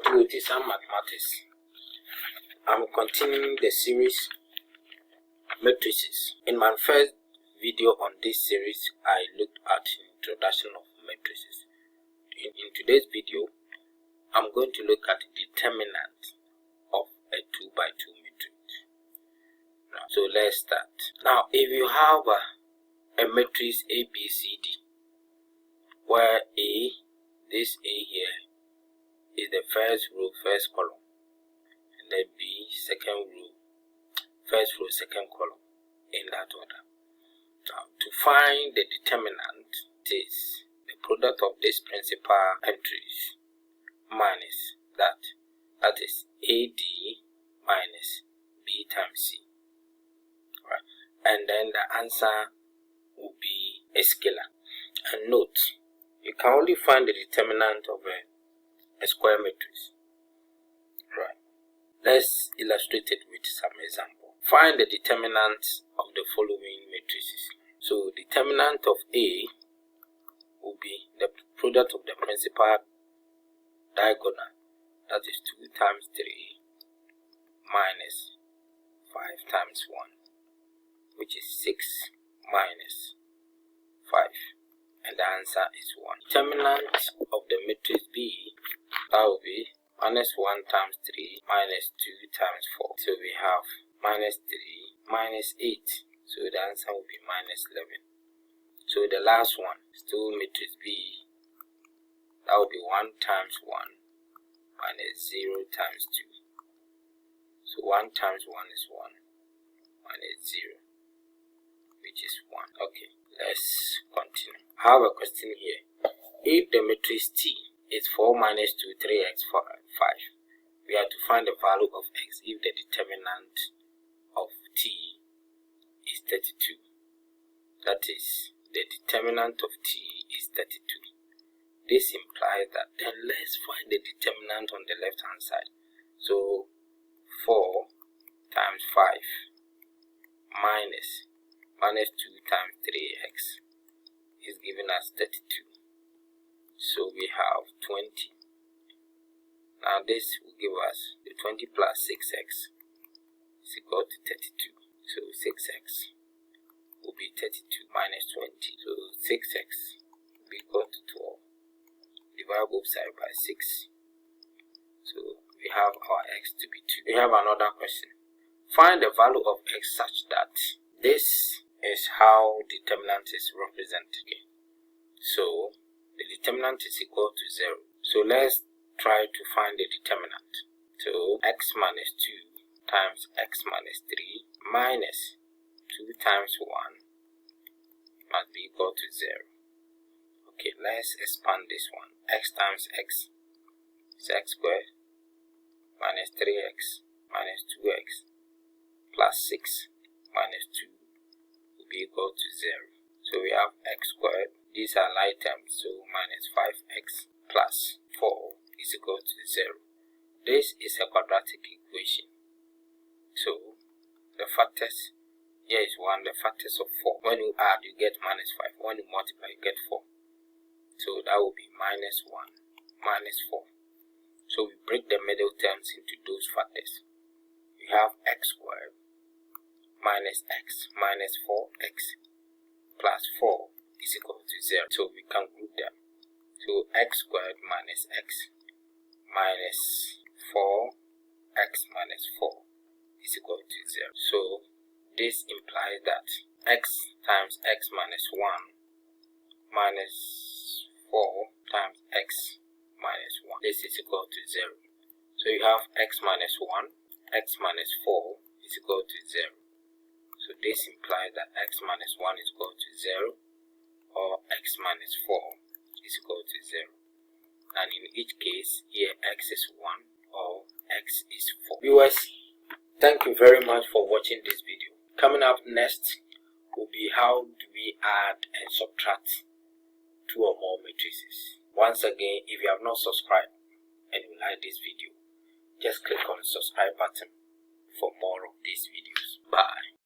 to DETERMINANT mathematics. I'm continuing the series matrices. In my first video on this series, I looked at introduction of matrices. In today's video, I'm going to look at determinant of a 2 by 2 matrix. So let's start. Now, if you have a matrix A, B, C, D, where A, this A here, is the first row, first column, and then B, second row, first row, second column, in that order. Now, to find the determinant, is the product of this principal entries minus that is AD minus B times C. Right? And then the answer will be a scalar. And note, you can only find the determinant of a square matrix. Right. Let's illustrate it with some example. Find the determinant of the following matrices. So determinant of A will be the product of the principal diagonal, that is 2 times 3 minus 5 times 1, which is 6 minus 5, and the answer is 1. Determinant of the matrix B, that will be minus 1 times 3 minus 2 times 4. So we have minus 3 minus 8. So the answer will be minus 11. So the last one, still matrix B, that will be 1 times 1 minus 0 times 2. So 1 times 1 is 1 minus 0, which is 1. Okay, let's continue. I have a question here. If the matrix T is 4 minus 2, 3x, 5, we have to find the value of x if the determinant of T is 32. That is, the determinant of T is 32. This implies that then let's find the determinant on the left hand side. So 4 times 5 minus 2 times 3x is giving us 32. So we have 20. Now this will give us the 20 plus 6x is equal to 32. So 6x will be 32 minus 20. So 6x will be equal to 12. Divide both sides by 6. So we have our x to be 2. We have another question. Find the value of x such that this is how determinant is represented. Okay. So the determinant is equal to 0. So let's try to find the determinant. So x minus 2 times x minus 3 minus 2 times 1 must be equal to 0. Okay, let's expand this one. X times x is x squared minus 3x minus 2x plus 6 minus 2 will be equal to 0. So we have x squared. These are like terms, so minus 5x plus 4 is equal to 0. This is a quadratic equation. So the factors here is 1, the factors of 4. When you add, you get minus 5. When you multiply, you get 4. So that will be minus 1, minus 4. So we break the middle terms into those factors. We have x squared minus x minus 4x plus 4 is equal to 0. So we can group them. So x squared minus x minus 4x minus 4 is equal to 0. So this implies that x times x minus 1 minus 4 times x minus 1. This is equal to 0. So you have x minus 1, x minus 4 is equal to 0. So this implies that x minus 1 is equal to 0, or x minus 4 is equal to 0. And in each case, here x is 1 or x is 4. Viewers, thank you very much for watching this video. Coming up next will be how do we add and subtract 2 or more matrices. Once again, if you have not subscribed and you like this video, just click on the subscribe button for more of these videos. Bye.